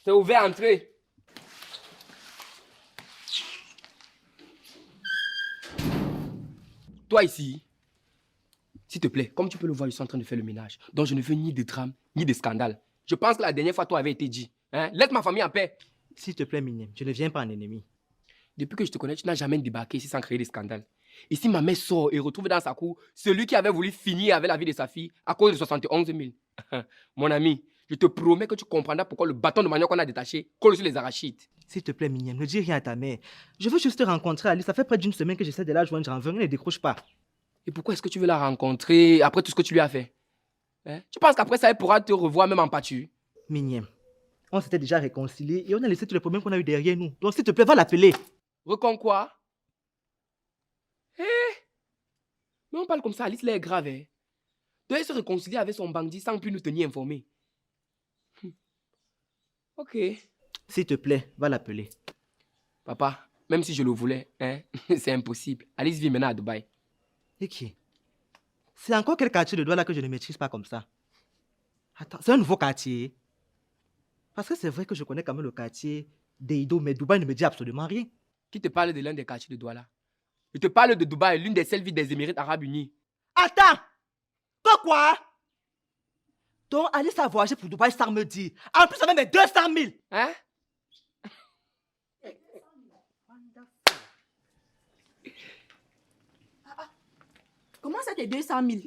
C'est ouvert, entrez. Toi ici, s'il te plaît, comme tu peux le voir, je suis en train de faire le ménage. Donc je ne veux ni de drame, ni de scandale. Je pense que la dernière fois, toi avait été dit. Hein? Laisse ma famille en paix. S'il te plaît, Miniam, je ne viens pas en ennemi. Depuis que je te connais, tu n'as jamais débarqué ici sans créer des scandales. Et si ma mère sort et retrouve dans sa cour celui qui avait voulu finir avec la vie de sa fille à cause de 71 000, mon ami, je te promets que tu comprendras pourquoi le bâton de manioc qu'on a détaché colle sur les arachides. S'il te plaît, Miniam, ne dis rien à ta mère. Je veux juste te rencontrer, Alice. Ça fait près d'une semaine que j'essaie de la joindre en vain. Elle ne décroche pas. Et pourquoi est-ce que tu veux la rencontrer après tout ce que tu lui as fait? Hein? Tu penses qu'après ça, elle pourra te revoir même en pâture? Miniam, on s'était déjà réconciliés et on a laissé tous les problèmes qu'on a eu derrière nous. Donc, s'il te plaît, va l'appeler. Recon quoi? Eh? Mais on parle comme ça, Alice, là est grave. Hein? Doit se réconcilier avec son bandit sans plus nous tenir informés. Ok. S'il te plaît, va l'appeler. Papa, même si je le voulais, hein, c'est impossible. Alice vit maintenant à Dubaï. Et qui? C'est encore quel quartier de Douala que je ne maîtrise pas comme ça? Attends, c'est un nouveau quartier. Parce que c'est vrai que je connais quand même le quartier d'Eido, mais Dubaï ne me dit absolument rien. Qui te parle de l'un des quartiers de Douala? Je te parle de Dubaï, l'une des seules villes des Émirats Arabes Unis. Attends! Pourquoi? Donc, Alice a voyagé pour Dubaï sans me dire. En plus, ça même 200 000. Hein? Comment ça, tes 200 000?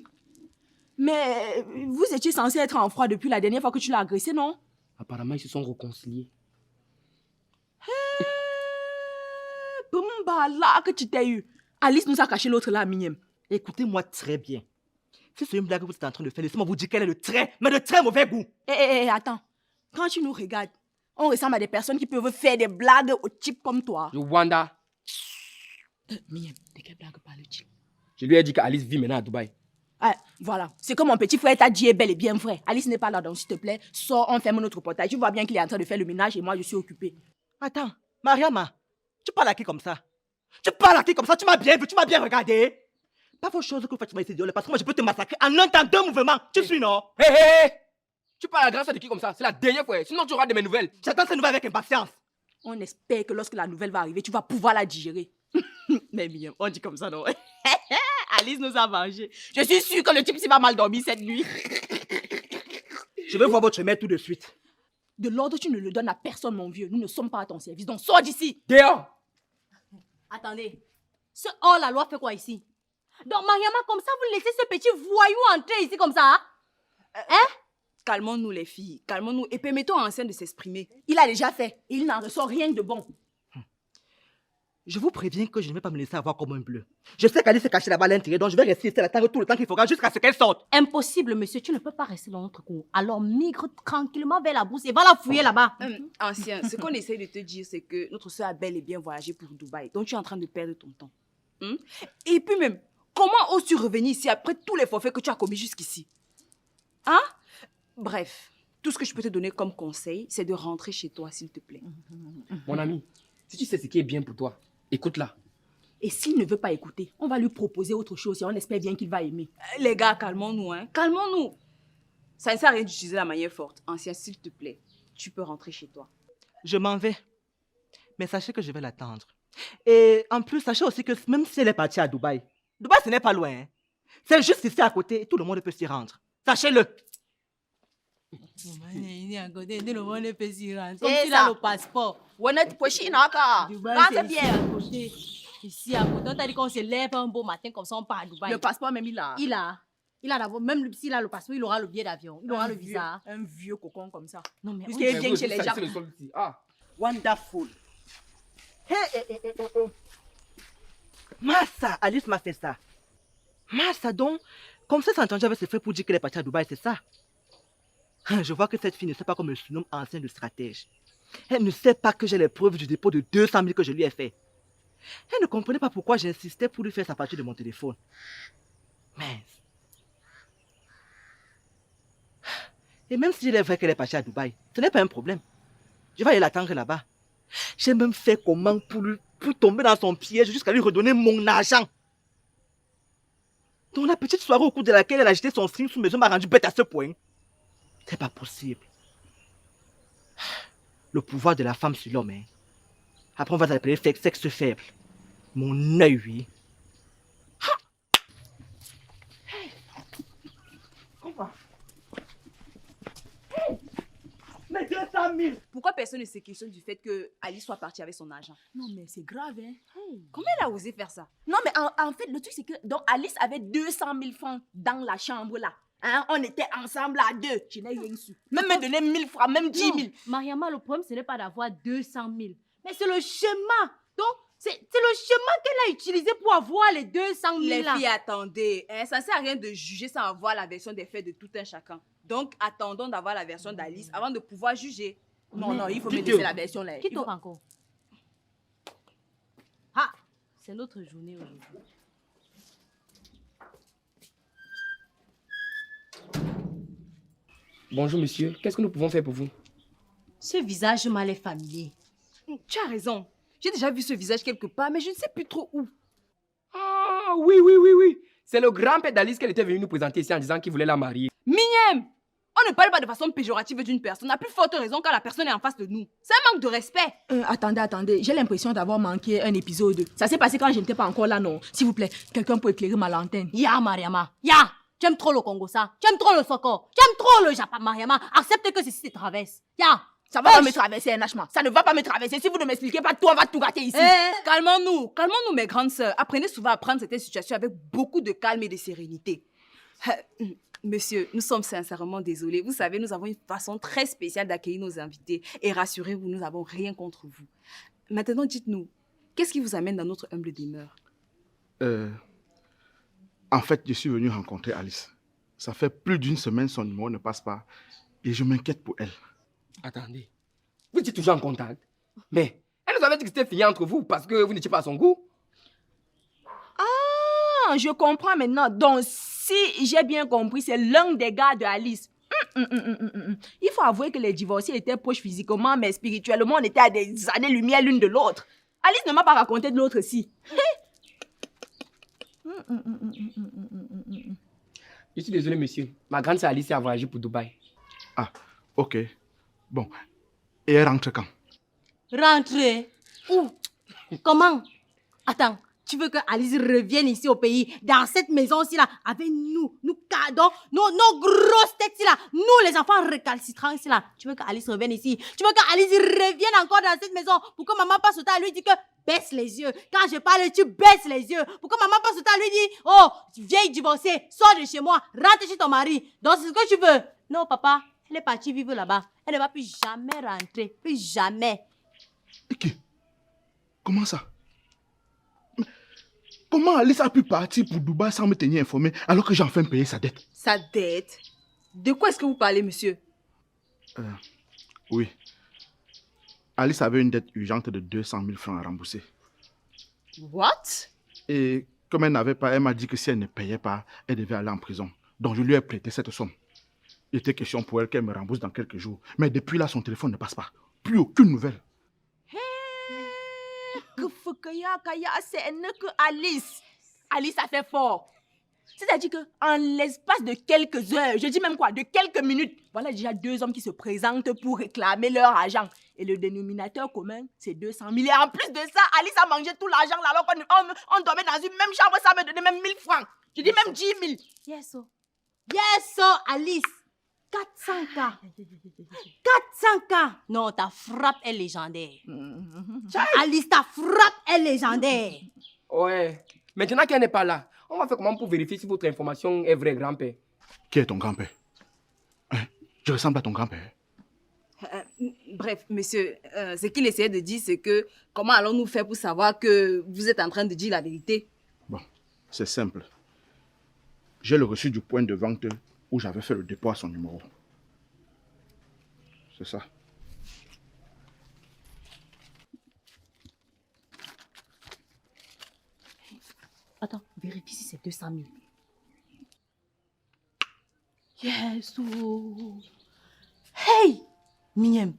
Mais vous étiez censé être en froid depuis la dernière fois que tu l'as agressé, non? Apparemment, ils se sont réconciliés. Bumba, là que tu t'es eu. Alice nous a caché l'autre là, Miniam. Écoutez-moi très bien. Si c'est une blague que vous êtes en train de faire, laissez-moi vous dire qu'elle est de très, mais de très mauvais goût. Attends. Quand tu nous regardes, on ressemble à des personnes qui peuvent faire des blagues au type comme toi. Wanda, Miniam, de quelle blague parle-t-il? je lui ai dit qu'Alice vit maintenant à Dubaï. Ah, voilà. C'est que mon petit frère t'a dit est bel et bien vrai. Alice n'est pas là, donc s'il te plaît, sors, on ferme notre portail. Tu vois bien qu'il est en train de faire le ménage et moi, je suis occupée. Attends, Mariama, tu parles à qui comme ça? Tu parles à qui comme ça? Tu m'as bien vu, tu m'as bien regardé. Pas vos choses que vous faites ici, parce que moi je peux te massacrer en un temps, deux mouvements. Tu suis, non? Hé! Tu parles à la grande sœur de qui comme ça? C'est la dernière fois. Sinon, tu auras de mes nouvelles. J'attends ces nouvelles avec impatience. On espère que lorsque la nouvelle va arriver, tu vas pouvoir la digérer. Mais bien, on dit comme ça, non? Alice nous a mangé. Je suis sûre que le type s'y va mal dormir cette nuit. Je veux voir votre mère tout de suite. De l'ordre, tu ne le donnes à personne, mon vieux. Nous ne sommes pas à ton service, donc sors d'ici. Dehors! Attendez, ce hors-la-loi fait quoi ici? Donc, Mariama, comme ça, vous laissez ce petit voyou entrer ici comme ça? Hein? Calmons-nous, les filles. Calmons-nous et permettons à Ancien de s'exprimer. Il a déjà fait et il n'en ressort rien de bon. Je vous préviens que je ne vais pas me laisser avoir comme un bleu. Je sais qu'Alice s'est cachée là-bas à l'intérieur, donc je vais rester ici à l'attendre tout le temps qu'il faudra jusqu'à ce qu'elle sorte. Impossible, monsieur, tu ne peux pas rester dans notre cour. Alors, migre tranquillement vers la bourse et va la fouiller là-bas. Ancien, ce qu'on essaie de te dire, c'est que notre soeur a bel et bien voyagé pour Dubaï. Donc tu es en train de perdre ton temps. Et puis même, comment oses-tu revenir ici après tous les forfaits que tu as commis jusqu'ici? Hein? Bref, tout ce que je peux te donner comme conseil, c'est de rentrer chez toi, s'il te plaît. Mon ami, si tu sais ce qui est bien pour toi, écoute-la. Et s'il ne veut pas écouter, on va lui proposer autre chose et on espère bien qu'il va aimer. Les gars, calmons-nous, hein. Calmons-nous. Ça ne sert à rien d'utiliser la manière forte. Ancien, s'il te plaît, tu peux rentrer chez toi. Je m'en vais. Mais sachez que je vais l'attendre. Et en plus, sachez aussi que même si elle est partie à Dubaï, Dubaï ce n'est pas loin. Hein. C'est juste ici à côté et tout le monde peut s'y rendre. Sachez-le. Il est à côté, tout le monde peut s'y rendre. Comme C'est s'il a ça. le passeport. Honnête, pochi, naka. Dubaï, Rentre c'est bien. ici à côté. Ici à côté. On t'a dit qu'on se lève un beau matin comme ça, on part à Dubaï. Le passeport, même, il a. Il a d'abord, même s'il a le passeport, il aura le billet d'avion. Il aura le visa. Un vieux cocon comme ça. Non, mais Puisqu'il vient chez les gens. C'est le sol ici. Ah. Wonderful. Hey. Massa, Alice m'a fait ça. Massa, donc, comme ça, s'entend avec ses frères pour dire qu'elle est partie à Dubaï, c'est ça? Je vois que cette fille ne sait pas qu'on me surnomme ancien de stratège. Elle ne sait pas que j'ai les preuves du dépôt de 200 000 que je lui ai fait. Elle ne comprenait pas pourquoi j'insistais pour lui faire sa partie de mon téléphone. Mais... Et même s'il est vrai qu'elle est partie à Dubaï, ce n'est pas un problème. Je vais aller l'attendre là-bas. J'ai même fait comment pour tomber dans son piège jusqu'à lui redonner mon argent. Donc la petite soirée au cours de laquelle elle a jeté son string sous mes yeux m'a rendu bête à ce point. C'est pas possible. le pouvoir de la femme sur l'homme. Hein. Après, on va t'appeler sexe faible. Mon œil, oui. Mais 200 000! Pourquoi personne ne se questionne du fait que Alice soit partie avec son argent? Non, mais c'est grave, hein. Comment elle a osé faire ça? Non, mais en fait, le truc, c'est que donc Alice avait 200 000 francs dans la chambre, là. Hein? On était ensemble à deux. Je n'ai rien su. Même me donner 1000 francs, même 10 000. Non, Mariama, le problème, ce n'est pas d'avoir 200 000. Mais c'est le schéma. Donc, c'est le schéma qu'elle a utilisé pour avoir les 200 000 Les là. filles, attendez. Hein, ça ne sert à rien de juger sans avoir la version des faits de tout un chacun. Donc, attendons d'avoir la version d'Alice avant de pouvoir juger. Non, non, il faut me Dites-le. laisser la version, là. Qui Il faut- t'ouvre encore? Ah, c'est notre journée aujourd'hui. Bonjour, monsieur. Qu'est-ce que nous pouvons faire pour vous? Ce visage mal est familier. Tu as raison. J'ai déjà vu ce visage quelque part, mais je ne sais plus trop où. Ah, oui. C'est le grand-père d'Alice qu'elle était venue nous présenter ici en disant qu'il voulait la marier. Mignème! On ne parle pas de façon péjorative d'une personne. À plus forte raison quand la personne est en face de nous. C'est un manque de respect. Attendez. J'ai l'impression d'avoir manqué un épisode. Ça s'est passé quand je n'étais pas encore là, non? S'il vous plaît, quelqu'un peut éclairer ma lanterne. Ya, Mariama. Ya! Tu aimes trop le Congo, ça. Tu aimes trop le Soko. Tu aimes trop le Japon, Mariama. Accepte que ceci te traverse. Ya! Ça va pas me traverser, Nachma. Ça ne va pas me traverser. Si vous ne m'expliquez pas, tout, on va tout gâter ici. Calmons-nous, mes grandes sœurs. Apprenez souvent à prendre cette situation avec beaucoup de calme et de sérénité. Monsieur, nous sommes sincèrement désolés. Vous savez, nous avons une façon très spéciale d'accueillir nos invités. Et rassurez-vous, nous n'avons rien contre vous. Maintenant, dites-nous, qu'est-ce qui vous amène dans notre humble demeure? En fait, je suis venu rencontrer Alice. Ça fait plus d'une semaine, son numéro ne passe pas. Et je m'inquiète pour elle. Attendez. Vous étiez toujours en contact. Mais elle nous avait dit que c'était fini entre vous parce que vous n'étiez pas à son goût. Ah, je comprends maintenant. Donc, si j'ai bien compris, c'est l'un des gars de Alice. Il faut avouer que les divorcés étaient proches physiquement, mais spirituellement, on était à des années-lumière l'une de l'autre. Alice ne m'a pas raconté de l'autre si. Je suis désolé, monsieur. Ma grande sœur Alice a voyagé pour Dubaï. Ah, ok. Bon. Et elle rentre quand? Rentrer. Où? Comment? Attends, tu veux que Alice revienne ici au pays, dans cette maison-ci là, avec nous cadons, nos grosses têtes là, nous les enfants récalcitrants ici là. Tu veux que Alice revienne ici? Tu veux que Alice revienne encore dans cette maison pour que maman passe au temps à lui dire que baisse les yeux. Quand je parle, tu baisses les yeux. Pour que maman passe au temps à lui dire, oh, vieille divorcée, sors de chez moi, rentre chez ton mari. Donc c'est ce que tu veux. Non, papa, elle est partie vivre là-bas. Elle ne va plus jamais rentrer. Plus jamais. Et qui? Comment ça? Mais comment Alice a pu partir pour Dubaï sans me tenir informé alors que j'ai enfin payé sa dette? Sa dette? De quoi est-ce que vous parlez, monsieur? Oui. Alice avait une dette urgente de 200 000 francs à rembourser. What? Et comme elle n'avait pas, elle m'a dit que si elle ne payait pas, elle devait aller en prison. Donc je lui ai prêté cette somme. Il était question pour elle qu'elle me rembourse dans quelques jours. Mais depuis là, son téléphone ne passe pas. Plus aucune nouvelle. Que Kaya, c'est que Alice. Alice a fait fort. C'est-à-dire qu'en l'espace de quelques heures, je dis même quoi, de quelques minutes, voilà déjà 2 hommes qui se présentent pour réclamer leur argent. Et le dénominateur commun, c'est 200 000. Et en plus de ça, Alice a mangé tout l'argent là, alors qu'on dormait dans une même chambre, ça me donnait même 1000 francs. Je dis même 10 000. Yes, Alice. 400K. 400K. Non, ta frappe est légendaire. Alice, ta frappe est légendaire. Ouais. Maintenant qu'elle n'est pas là, on va faire comment pour vérifier si votre information est vraie, grand-père? Qui est ton grand-père? Hein? Je ressemble à ton grand-père. Bref, monsieur, ce qu'il essayait de dire, c'est que comment allons-nous faire pour savoir que vous êtes en train de dire la vérité? Bon, c'est simple. J'ai le reçu du point de vente où j'avais fait le dépôt à son numéro. C'est ça. Attends, vérifie si c'est 200 000. Yes. Hey! Mignème.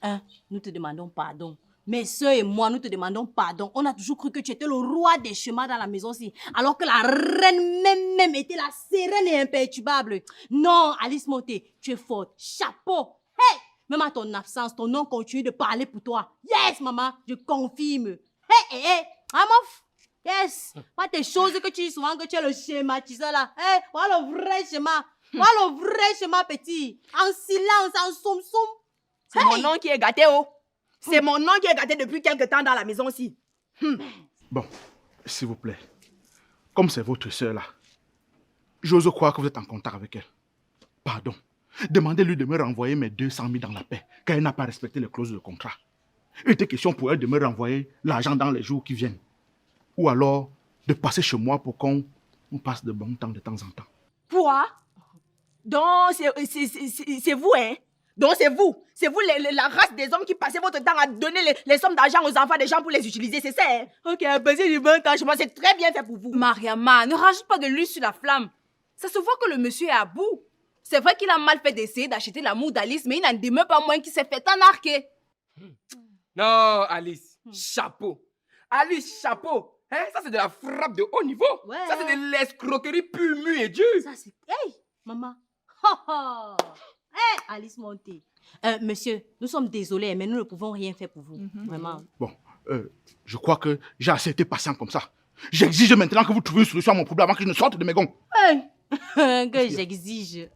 Hein, nous te demandons pardon. Mes soeurs et moi, nous te demandons pardon. On a toujours cru que tu étais le roi des chemins dans la maison-ci. Alors que la reine même était la sereine et imperturbable. Non, Alice Monté, tu es forte. Chapeau. Hey! Même à ton absence, ton nom continue de parler pour toi. Yes, maman, je confirme. Hé, Amof. Yes. Pas tes choses que tu dis souvent que tu es le schématiseur là. Hé, voilà le vrai schéma. Voilà le vrai schéma, petit. En silence, en soum-soum. C'est mon nom qui est gâté, oh. C'est mon nom qui est gâté depuis quelque temps dans la maison aussi. Bon, s'il vous plaît, comme c'est votre soeur là, j'ose croire que vous êtes en contact avec elle. Pardon. Demandez-lui de me renvoyer mes 200 000 dans la paix, car elle n'a pas respecté les clauses de contrat. Il était question pour elle de me renvoyer l'argent dans les jours qui viennent. Ou alors de passer chez moi pour qu'on passe de bon temps de temps en temps. Quoi? Donc, c'est vous, hein? Donc, c'est vous. C'est vous, la race des hommes qui passez votre temps à donner les sommes d'argent aux enfants des gens pour les utiliser, c'est ça, hein? Ok, passer du bon temps chez moi, c'est très bien fait pour vous. Mariama, ne rajoute pas de l'huile sur la flamme. Ça se voit que le monsieur est à bout. C'est vrai qu'il a mal fait d'essayer d'acheter l'amour d'Alice, mais il n'en demeure pas moins qu'il s'est fait enarquer. Non, Alice, chapeau. Alice, chapeau. Hein? Ça, c'est de la frappe de haut niveau. Ouais. Ça, c'est de l'escroquerie pure, mue et dure. Ça, c'est... Hey, maman. Hey, Alice Monté. Monsieur, nous sommes désolés, mais nous ne pouvons rien faire pour vous. Vraiment. Bon, je crois que j'ai assez été patient comme ça. J'exige maintenant que vous trouviez une solution à mon problème avant que je ne sorte de mes gonds. Hey. Que j'exige.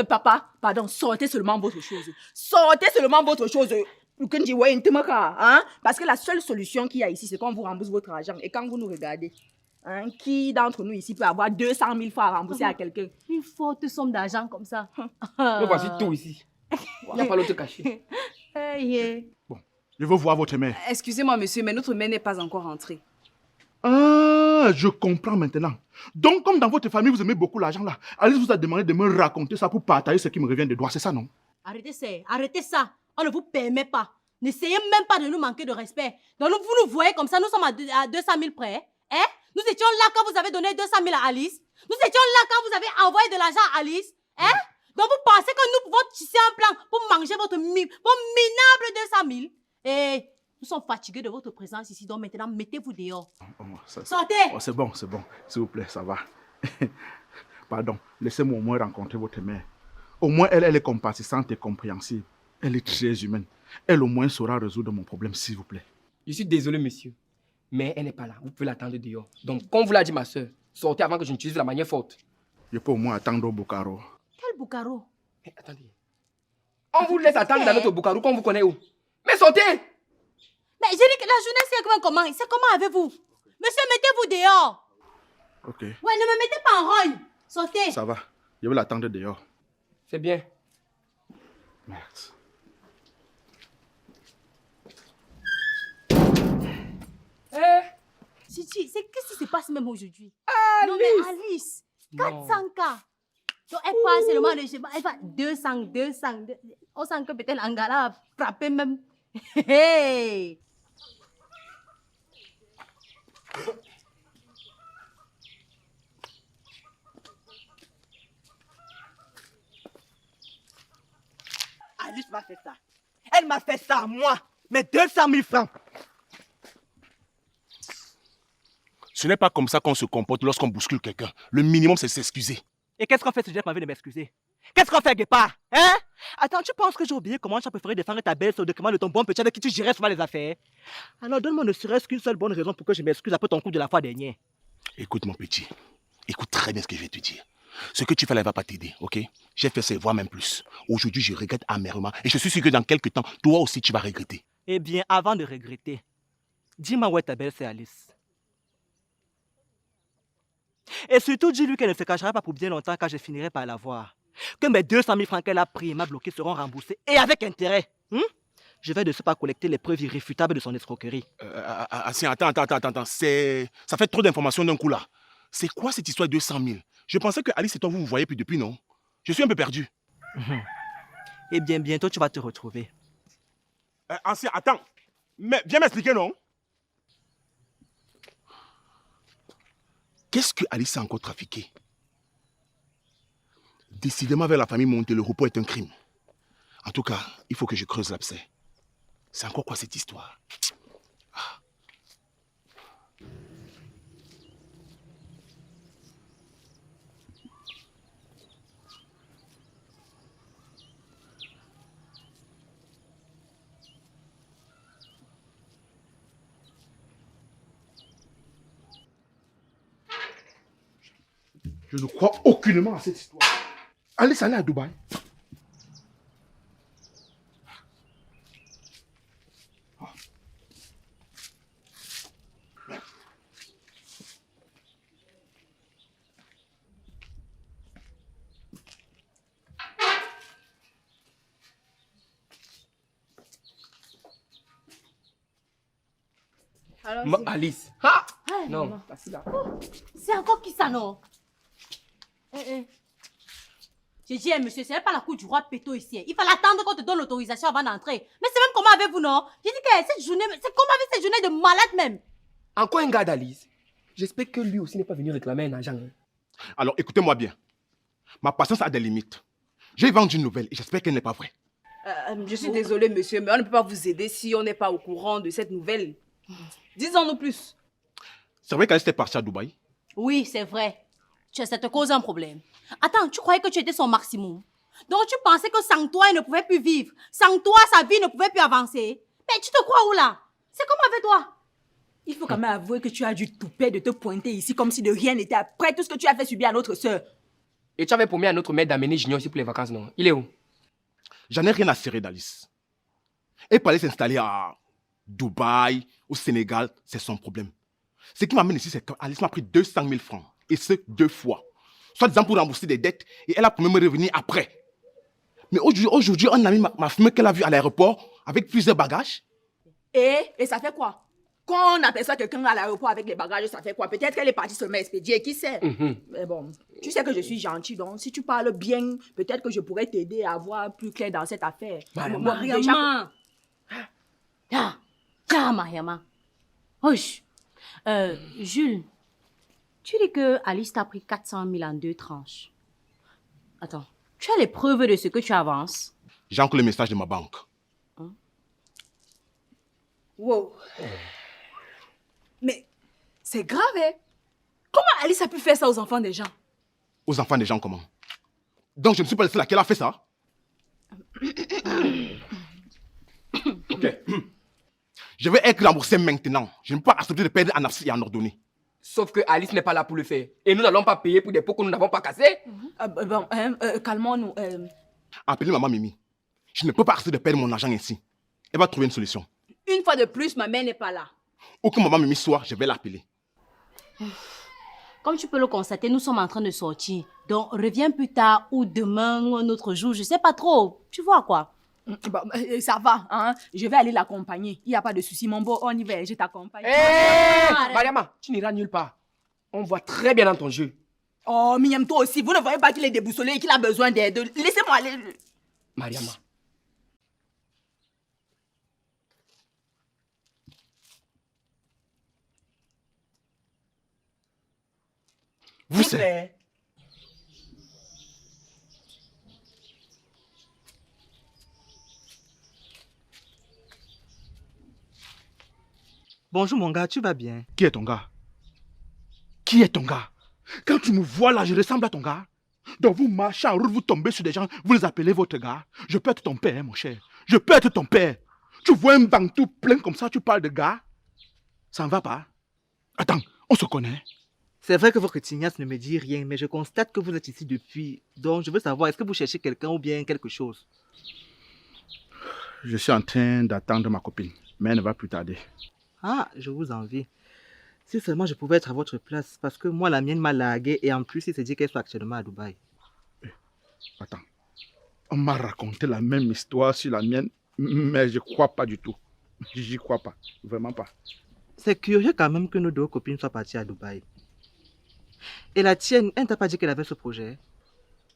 Papa, pardon, sortez seulement votre chose. Sortez seulement votre chose. Hein? Parce que la seule solution qu'il y a ici, c'est qu'on vous rembourse votre argent. Et quand vous nous regardez, hein, qui d'entre nous ici peut avoir 200 000 francs à rembourser à quelqu'un? Une forte somme d'argent comme ça. Me voici tout ici. Il n'y a pas l'autre caché. Hey. Bon, je veux voir votre mère. Excusez-moi, monsieur, mais notre mère n'est pas encore rentrée. Ah, je comprends maintenant. Donc, comme dans votre famille, vous aimez beaucoup l'argent là, Alice vous a demandé de me raconter ça pour partager ce qui me revient de droit, c'est ça, non? Arrêtez ça. On ne vous permet pas. N'essayez même pas de nous manquer de respect. Donc, vous nous voyez comme ça, nous sommes à 200 000 près. Hein? Nous étions là quand vous avez donné 200 000 à Alice. Nous étions là quand vous avez envoyé de l'argent à Alice. Hein? Donc, vous pensez que nous pouvons tisser un plan pour manger votre minable 200 000? Et nous sommes fatigués de votre présence ici. Donc, maintenant, mettez-vous dehors. Sortez! Oh, c'est bon. S'il vous plaît, ça va. Pardon, laissez-moi au moins rencontrer votre mère. Au moins, elle est compatissante et compréhensive. Elle est très humaine. Elle au moins saura résoudre mon problème, s'il vous plaît. Je suis désolé, monsieur. Mais elle n'est pas là. Vous pouvez l'attendre dehors. Donc, comme vous l'a dit ma soeur, sortez avant que je n'utilise la manière forte. Je peux au moins attendre au Bukaro. Quel Bukaro? Eh, attendez. On vous laisse attendre dans notre Bukaro qu'on vous connaît où? Mais sortez! Mais j'ai dit que la journée, c'est comment? C'est comment avez-vous? Monsieur, mettez-vous dehors. Ok, Ouais, ne me mettez pas en rogne. Sortez. ça va. Je vais l'attendre dehors. C'est bien. Merde. Qu'est-ce qui se passe même aujourd'hui? Alice! Non, mais Alice, 400K. Donc, elle parle seulement de schéma. Elle va 200. On sent que peut-être Angala a frappé même. Hey! Alice m'a fait ça. Elle m'a fait ça à moi. Mais 200 000 francs. Ce n'est pas comme ça qu'on se comporte lorsqu'on bouscule quelqu'un. Le minimum, c'est s'excuser. Et qu'est-ce qu'on fait ce Jeff m'a vu de m'excuser? Qu'est-ce qu'on fait, Guépard? Hein? Attends, tu penses que j'ai oublié comment tu as préféré défendre ta belle sur le document de ton bon petit avec qui tu gérais souvent les affaires? Alors donne-moi ne serait-ce qu'une seule bonne raison pour que je m'excuse après ton coup de la fois dernière. Écoute, mon petit. Écoute très bien ce que je vais te dire. Ce que tu fais là ne va pas t'aider, ok? J'ai fait ça, voire même plus. Aujourd'hui, je regrette amèrement. Et je suis sûr que dans quelques temps, toi aussi, tu vas regretter. Eh bien, avant de regretter, dis-moi où est ta belle, c'est Alice. Et surtout, dis-lui qu'elle ne se cachera pas pour bien longtemps quand je finirai par la voir. Que mes 200 000 francs qu'elle a pris et m'a bloqué seront remboursés et avec intérêt. Je vais de ce pas collecter les preuves irréfutables de son escroquerie. Attends. Ça fait trop d'informations d'un coup là. C'est quoi cette histoire de 200 000? Je pensais que Alice et toi, vous vous voyez depuis depuis, non? Je suis un peu perdu. Eh bien, bientôt, tu vas te retrouver. Ancien, attends. Mais viens m'expliquer, non? Qu'est-ce que Alice a encore trafiqué? Décidément, avec la famille Monté, le repos est un crime. En tout cas, il faut que je creuse l'abcès. C'est encore quoi cette histoire? Je ne crois aucunement à cette histoire. Alice allait à Dubaï. Alors, Alice. Ah Ah, non, maman. assis là. C'est encore qui ça, non? J'ai dit, monsieur, c'est pas la cour du roi Péto ici. Il fallait attendre qu'on te donne l'autorisation avant d'entrer. Mais c'est même comment avec vous, non? J'ai dit que cette journée, c'est comme avec cette journée de malade même. Encore un gars d'Alice. J'espère que lui aussi n'est pas venu réclamer un agent. Hein. Alors, écoutez-moi bien. Ma patience a des limites. J'ai vendu une nouvelle et j'espère qu'elle n'est pas vraie. je suis désolée, monsieur, mais on ne peut pas vous aider si on n'est pas au courant de cette nouvelle. Disons-nous plus. C'est vrai qu'Alice était partie à Dubaï? Oui, c'est vrai. Ça te cause un problème. Attends, tu croyais que tu étais son maximum. Donc tu pensais que sans toi, il ne pouvait plus vivre. Sans toi, sa vie ne pouvait plus avancer. Mais tu te crois où là? C'est comme avec toi. Il faut quand même avouer que tu as du toupet de te pointer ici comme si de rien n'était après tout ce que tu as fait subir à notre sœur. Et tu avais promis à notre mère d'amener Junior ici pour les vacances, non? Il est où? J'en ai rien à cirer d'Alice. Elle peut aller s'installer à Dubaï, au Sénégal, c'est son problème. Ce qui m'amène ici, c'est qu'Alice m'a pris 200 000 francs. Et ce, 2 fois. Soit disant pour rembourser des dettes, et elle a promis de me revenir après. Mais aujourd'hui, un ami m'a filmé qu'elle a vu à l'aéroport avec plusieurs bagages. Et ça fait quoi? Quand on aperçoit quelqu'un à l'aéroport avec les bagages, ça fait quoi? Peut-être qu'elle est partie seulement expédier, qui sait? Mais bon, tu sais que je suis gentille, donc si tu parles bien, peut-être que je pourrais t'aider à voir plus clair dans cette affaire. Mariama. Mariama. Wesh. Jules, tu dis que Alice t'a pris 400 000 en 2 tranches. Attends, tu as les preuves de ce que tu avances? J'ai encore le message de ma banque. Wow. Mais c'est grave, hein? Comment Alice a pu faire ça aux enfants des gens? Aux enfants des gens comment? Donc je ne suis pas le seul à qui elle a fait ça? Ok. Je vais être remboursé maintenant. Je ne peux pas accepter de perdre en absence et en ordonnée. Sauf que Alice n'est pas là pour le faire. Et nous n'allons pas payer pour des pots que nous n'avons pas cassés. Calmons-nous. Appelez maman Mimi. Je ne peux pas accepter de perdre mon argent ainsi. Elle va trouver une solution. Une fois de plus, ma mère n'est pas là. Où que maman Mimi soit, je vais l'appeler. Comme tu peux le constater, nous sommes en train de sortir. Donc, reviens plus tard ou demain ou un autre jour. Je sais pas trop. Tu vois quoi? Ça va, hein? Je vais aller l'accompagner. Il n'y a pas de souci, mon beau. On y va, je t'accompagne. Mariama, tu n'iras nulle part. On voit très bien dans ton jeu. Oh, Miam, toi aussi, vous ne voyez pas qu'il est déboussolé et qu'il a besoin d'aide. Laissez-moi aller. Mariama. Vous savez. Bonjour mon gars, tu vas bien? Qui est ton gars? Qui est ton gars? Quand tu me vois là, je ressemble à ton gars. Donc vous marchez en route, vous tombez sur des gens, vous les appelez votre gars. Je peux être ton père, hein, mon cher. Je peux être ton père. Tu vois un bantou plein comme ça, tu parles de gars? Ça ne va pas? Attends, on se connaît? C'est vrai que votre tignasse ne me dit rien, mais je constate que vous êtes ici depuis. Donc je veux savoir, est-ce que vous cherchez quelqu'un ou bien quelque chose? Je suis en train d'attendre ma copine, mais elle ne va plus tarder. Ah, je vous envie. Si seulement je pouvais être à votre place, parce que moi, la mienne m'a largué et en plus, il s'est dit qu'elle soit actuellement à Dubaï. Attends, on m'a raconté la même histoire sur la mienne, mais je ne crois pas du tout. J'y crois pas, vraiment pas. C'est curieux quand même que nos 2 copines soient parties à Dubaï. Et la tienne, elle ne t'a pas dit qu'elle avait ce projet?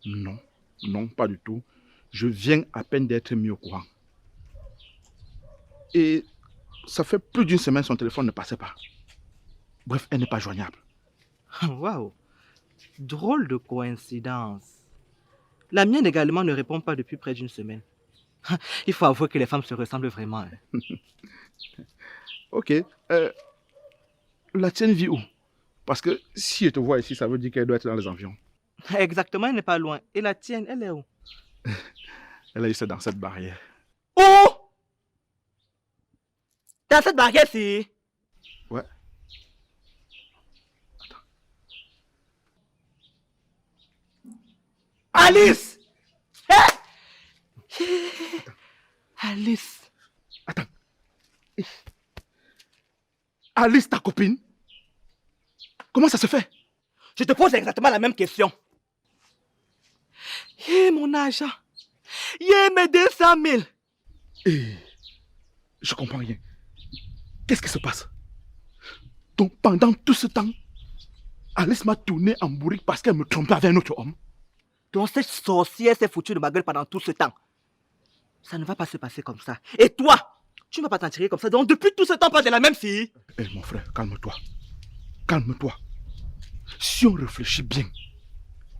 Non, non, pas du tout. Je viens à peine d'être mis au courant. Et ça fait plus d'une semaine son téléphone ne passait pas. Bref, elle n'est pas joignable. Waouh! Drôle de coïncidence. La mienne également ne répond pas depuis près d'une semaine. Il faut avouer que les femmes se ressemblent vraiment. Hein. Ok. La tienne vit où? Parce que si je te vois ici, ça veut dire qu'elle doit être dans les environs. Exactement, elle n'est pas loin. Et la tienne, elle est où? Elle est juste dans cette barrière. Oh! Dans cette barrière-ci? Ouais. Alice! Alice! Attends. Alice, ta copine? Comment ça se fait? Je te pose exactement la même question. Mon argent. Mes 200 000. Je comprends rien. Qu'est-ce qui se passe? Donc pendant tout ce temps, Alice m'a tourné en bourrique parce qu'elle me trompait avec un autre homme. Donc cette sorcière s'est foutue de ma gueule pendant tout ce temps. Ça ne va pas se passer comme ça. Et toi, tu ne vas pas t'en tirer comme ça. Donc depuis tout ce temps, pas de la même fille. Mon frère, calme-toi. Calme-toi. Si on réfléchit bien,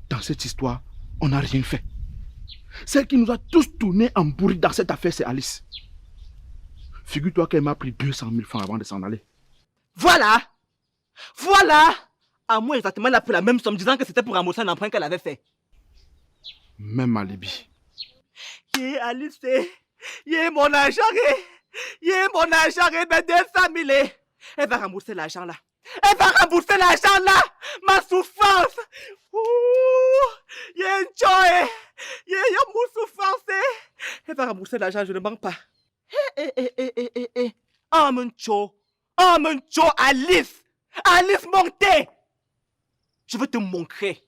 dans cette histoire, on n'a rien fait. Celle qui nous a tous tournés en bourrique dans cette affaire, c'est Alice. Figure-toi qu'elle m'a pris 200 000 francs avant de s'en aller. Voilà. À moi exactement, elle a pris la même somme disant que c'était pour rembourser un emprunt qu'elle avait fait. Même alibi. Alice, mon argent, mon argent, mes 200 000. Elle va rembourser l'argent là. Ma souffrance. Enjoy. Mon souffrance. Elle va rembourser l'argent, je ne manque pas. Oh mon cho, Alice. Alice, montez. Je veux te montrer.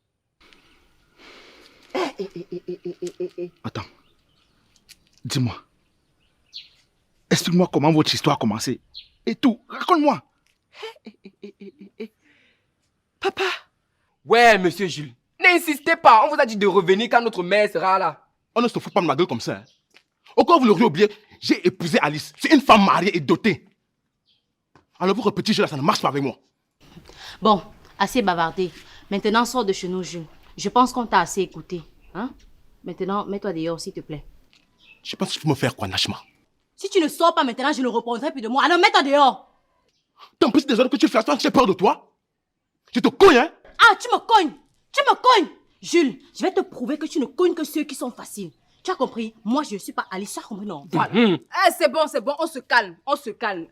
Attends. Dis-moi. Explique-moi comment votre histoire a commencé. Et tout. Raconte-moi. Papa. Ouais, monsieur Jules. N'insistez pas. On vous a dit de revenir quand notre mère sera là. On ne se fout pas de ma gueule comme ça. Hein. Au cas où vous l'auriez oublié, j'ai épousé Alice. C'est une femme mariée et dotée. Alors vous repetez jeu là, ça ne marche pas avec moi. Bon, assez bavardé. Maintenant, sors de chez nous, Jules. Je pense qu'on t'a assez écouté. Hein? Maintenant, mets-toi dehors, s'il te plaît. Je pense qu'il faut me faire quoi, Nachma? Si tu ne sors pas maintenant, je le reprendrai plus de moi. Alors mets-toi dehors. Tant pis, désolé que tu fasses toi, j'ai peur de toi. Je te cogne, hein? Ah, tu me cognes. Jules, je vais te prouver que tu ne cognes que ceux qui sont faciles. Tu as compris? Moi, je ne suis pas Alice. Tu as compris, non? Voilà. C'est bon, on se calme.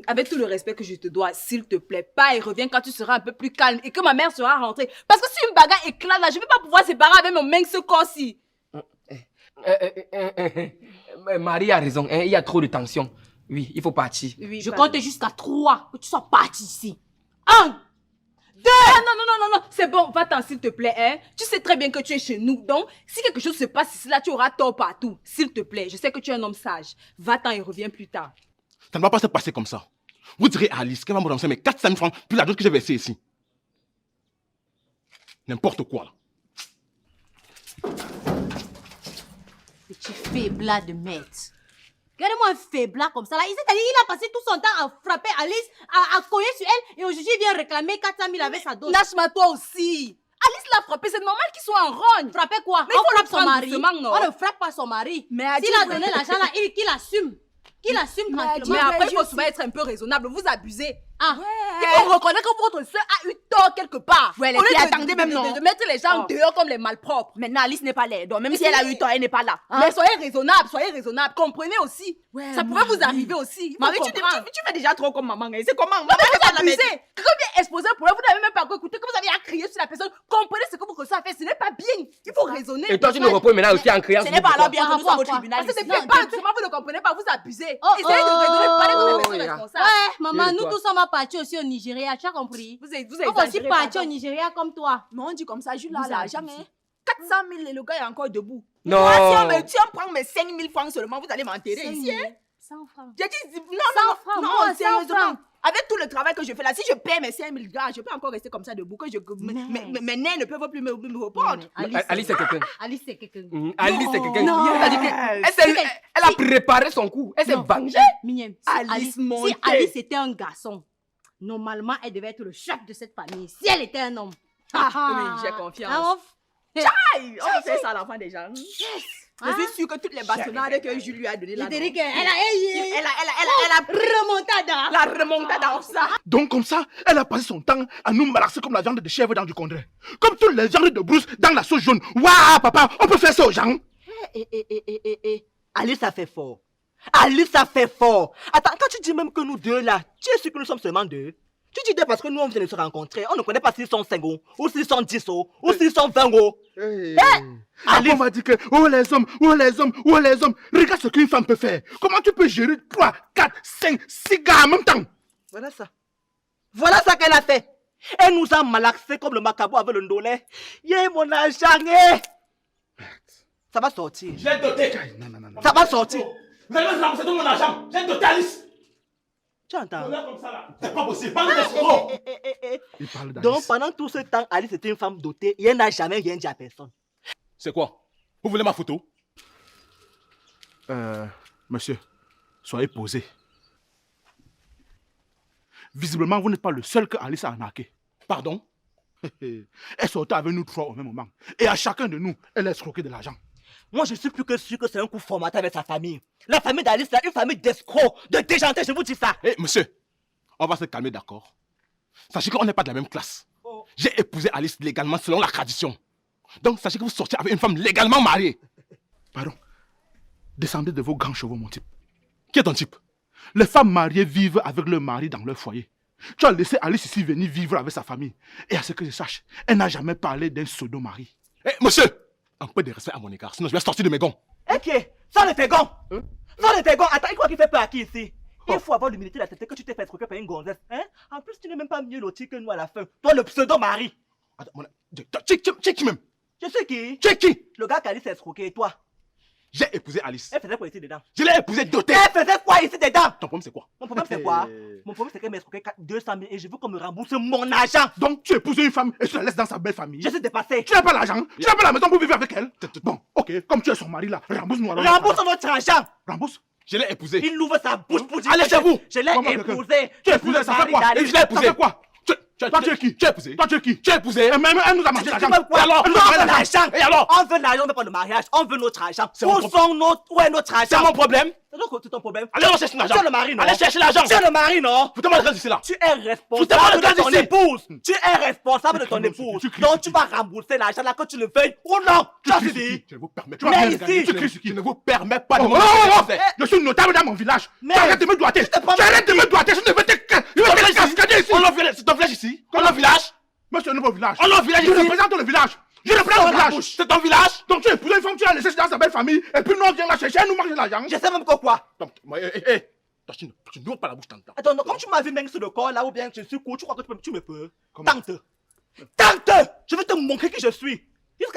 Avec tout le respect que je te dois, s'il te plaît, pas et reviens quand tu seras un peu plus calme et que ma mère sera rentrée. Parce que si une bagarre éclate là, je ne vais pas pouvoir séparer avec mon mince corps-ci. Marie a raison, hein, il y a trop de tension. Oui, il faut partir. Oui, Je pardon. compte jusqu'à 3 que tu sois parti ici. 1, 2. Non, c'est bon, va-t'en s'il te plaît, hein. Tu sais très bien que tu es chez nous, donc si quelque chose se passe ici là, tu auras tort partout. S'il te plaît, je sais que tu es un homme sage. Va-t'en et reviens plus tard. Ça ne va pas se passer comme ça. Vous direz à Alice qu'elle va me rembourser mes 400 000 francs plus la dot que j'ai versée ici. N'importe quoi, là. Petit faiblard de merde. Regardez-moi un faiblard comme ça là. Il a passé tout son temps à frapper Alice, à cogner sur elle et aujourd'hui il vient réclamer 400 000 avec sa dot. Lâche-moi toi aussi. Alice l'a frappé, c'est normal qu'il soit en rogne. Frapper quoi? Mais il faut On frappe le son prendre mari. doucement, non? On ne frappe pas son mari. Mais s'il a donné l'argent là, qu'il assume. Qu'il assume tranquillement. Mais après, il faut souvent être un peu raisonnable. Vous abusez. Ah. Il faut reconnaître que votre soeur a eu tort quelque part. Ouais, les Au lieu filles, de- attendez même, non? de mettre les gens dehors comme les malpropres. Maintenant, Alice n'est pas là. Donc, même si elle a eu tort, elle n'est pas là. Hein? Mais soyez raisonnable. Comprenez aussi. Ouais, Ça pourrait vous arriver aussi. Il faut Marie, tu comprendre. fais déjà trop comme maman. Hein. C'est comment? Non, mais vous abusez. Quelqu'un vient exposer un problème, vous n'avez même pas encore écouté, que vous avez à crier sur la personne. Comprenez ce que votre soeur a fait. Ce n'est pas bien. Il faut raisonner. Et toi, tu nous reprends maintenant aussi en criant. Ce n'est pas alors Par bienvenue rapport au à quoi? tribunal. Parce que ici. c'est pas seulement vous ne comprenez pas, vous abusez. Oh, Essayez de raisonner, parlez de oh, personnes yeah. responsables. Ouais, maman, Et nous toi? tous on va partir aussi au Nigeria, tu as compris? Vous On va aussi exagérez, partir au pardon. Nigeria comme toi. Non, on dit comme ça, Jules, là, Vous l'argent, abusez. hein. 400 000 et le gars est encore debout. Non. Moi, si on prend mes 5 000 francs seulement, vous allez m'enterrer ici, hein. 100 francs. J'ai dit, non, 100 francs, moi, 100 sérieusement. francs. Avec tout le travail que je fais là, si je paie mes 5 000 gars, je peux encore rester comme ça debout, que mes nerfs ne peuvent plus me répondre. Alice, c'est quelqu'un. Alice, c'est quelqu'un. Alice, c'est quelqu'un. Non. C'est-à-dire elle a préparé son coup. Elle s'est Non. vengée. Mignonne, Alice si montée. Alice était un garçon, normalement, elle devait être le chef de cette famille. Si elle était un homme. Oui, j'ai confiance. Ah, Aïe, on va faire ça à l'enfant déjà. Je suis sûre que toutes les bastonnades que Jules lui a données là. je te dis non. qu'elle Elle a remontada. la remontée dans ça. Donc comme ça, elle a passé son temps à nous malaxer comme la viande de chèvre dans du congrès. Comme toutes les viandes de brousse dans la sauce jaune. Waouh, papa, on peut faire ça aux gens. Alice a fait fort. Alice a fait fort. Attends, quand tu dis même que nous deux là, tu es sûr que nous sommes seulement deux? Tu dis parce que nous, on vient de se rencontrer. On ne connaît pas s'ils sont 5 euros, ou s'ils sont 10 euros, ou s'ils sont 20 euros. Après, on va dire que, oh les hommes, oh les hommes, oh les hommes. Regarde ce qu'une femme peut faire. Comment tu peux gérer 3, 4, 5, 6 gars en même temps? Voilà ça. Voilà ça qu'elle a fait. Elle nous a malaxé comme le macabo avec le ndolé. Yé, mon argent, Ça va sortir. Je l'ai doté. Non. Ça va sortir. Vous allez me rembourser tout mon argent. J'ai doté Alice. Tu entends? Regarde comme ça là. C'est pas possible. Pas d'escroc. Il parle d'Alice. Donc, pendant tout ce temps, Alice était une femme dotée et elle n'a jamais rien dit à personne. C'est quoi? Vous voulez ma photo? Monsieur, soyez posé. Visiblement, vous n'êtes pas le seul que Alice a arnaqué. Pardon? Elle sortait avec nous 3 au même moment. Et à chacun de nous, elle a escroqué de l'argent. Moi, je suis plus que sûr que c'est un coup formaté avec sa famille. La famille d'Alice, c'est une famille d'escrocs, de déjantés, je vous dis ça. Eh, monsieur, on va se calmer, d'accord? Sachez qu'on n'est pas de la même classe. Oh. J'ai épousé Alice légalement selon la tradition. Donc, sachez que vous sortez avec une femme légalement mariée. Pardon. Descendez de vos grands chevaux, mon type. Qui est ton type? Les femmes mariées vivent avec leur mari dans leur foyer. Tu as laissé Alice ici venir vivre avec sa famille. Et à ce que je sache, elle n'a jamais parlé d'un pseudo-mari. Eh, monsieur, un peu de respect à mon égard, sinon je vais sortir de mes gonds. Ok, ça ne fait gond. Ça ne fait gond. Attends, quoi qui fait peur à qui ici? Il faut avoir l'humilité d'accepter que tu t'es fait escroquer par une gonzesse. Hein? En plus, tu n'es même pas mieux loti que nous à la fin. Toi, le pseudo-mari. Attends, tu es qui même? Je sais qui? Tu es qui? Le gars qu'Alice a escroqué, et toi? J'ai épousé Alice. Elle faisait quoi ici dedans? Je l'ai épousée dotée. Elle faisait quoi ici dedans? Ton problème, c'est quoi? Mon problème, c'est quoi? Mon problème, c'est qu'elle m'a escroqué 200 000 et je veux qu'on me rembourse mon argent. Donc, tu épouses une femme et tu la laisses dans sa belle famille. Je suis dépassé. Tu n'as pas l'argent. Tu n'as pas la maison pour vivre avec elle. Bon, ok, comme tu es son mari là, rembourse-nous alors. Rembourse notre argent. Rembourse. Je l'ai épousée. Il ouvre sa bouche pour dire. Allez chez vous. Je l'ai Comment quelqu'un? épousée. Tu as épousé, ça fait quoi? Et je l'ai épousée. Ça fait quoi? Toi, tu es qui? Tu as épousé. Toi, tu es qui? Tu as épousé. Et même elle nous a mangé l'argent. Quoi? alors? On veut l'argent. Et alors? On veut l'argent, on veut pas le mariage. On veut notre argent. C'est mon Où est notre argent? C'est mon problème. C'est ton problème. Allez, on cherche l'argent. Tu es le mari, non? Allez chercher l'argent. Tu es le mari, non? Foutez-moi le gaz ici là. Tu es Foutez-moi responsable le gaz de ton ici. épouse. Tu es responsable de ton cries, épouse. tu cries, Donc tu tu vas rembourser l'argent là que tu le veuilles ou non. Tu as dit. Je ne vous permets Tu pas. vas Mais bien ici, gagner. tu cries sur qui? Je ne vous permets pas de Oh, me je suis notable dans mon village. Mais- Tu arrêtes de me doigter. Tu arrêtes de me doigter. Je ne vais te cascader ici. On l'a village, c'est ton village ici. On l'a village. Monsieur, un nouveau village. On l'a village Je ici. représente le village. Je représente Sors le la village. bouche. C'est ton village. Donc tu as épousé une femme, tu l'as laissée dans sa belle famille. Et puis nous, on vient la chercher, elle nous mange de l'argent. Je sais même pas quoi. Donc, tu n'ouvres pas la bouche tant. Attends, non, comme tu m'as vu même sur le corps là ou bien je suis court, tu crois que tu me peux? Comment? Tente. Je vais te montrer qui je suis. Il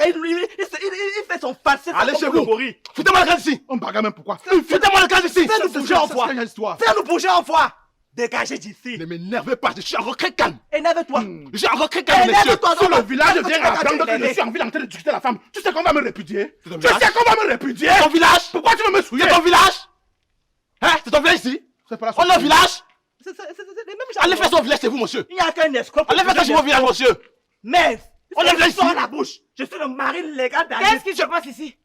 fait son passé. Allez chez vous. Foutez-moi le gaz ici. On bagarre même pourquoi? Foutez-moi le gaz ici. Fais-nous bouger en voix. C'est histoire. Fais-nous bouger en voix. Dégagez d'ici. Ne m'énervez pas, je suis encore très calme. Énerve-toi. Je suis encore très calme, monsieur. Énerve-toi. Si le village vient Quand apprendre tu que je suis en ville en train de discuter la femme, tu sais qu'on va me répudier. C'est ton Tu village. sais qu'on va me répudier. C'est ton village. Pourquoi tu veux me souiller? C'est ton village. Hein? C'est ton village ici. C'est pas la On est au village. C'est les mêmes gens. Allez faire son village, c'est vous, monsieur. Il n'y a qu'un escroc. Allez faire ça sur mon village, monsieur. Mais, On est là ici. sors la bouche. Je suis le mari légal d'Alice. Qu'est-ce qui se passe ici?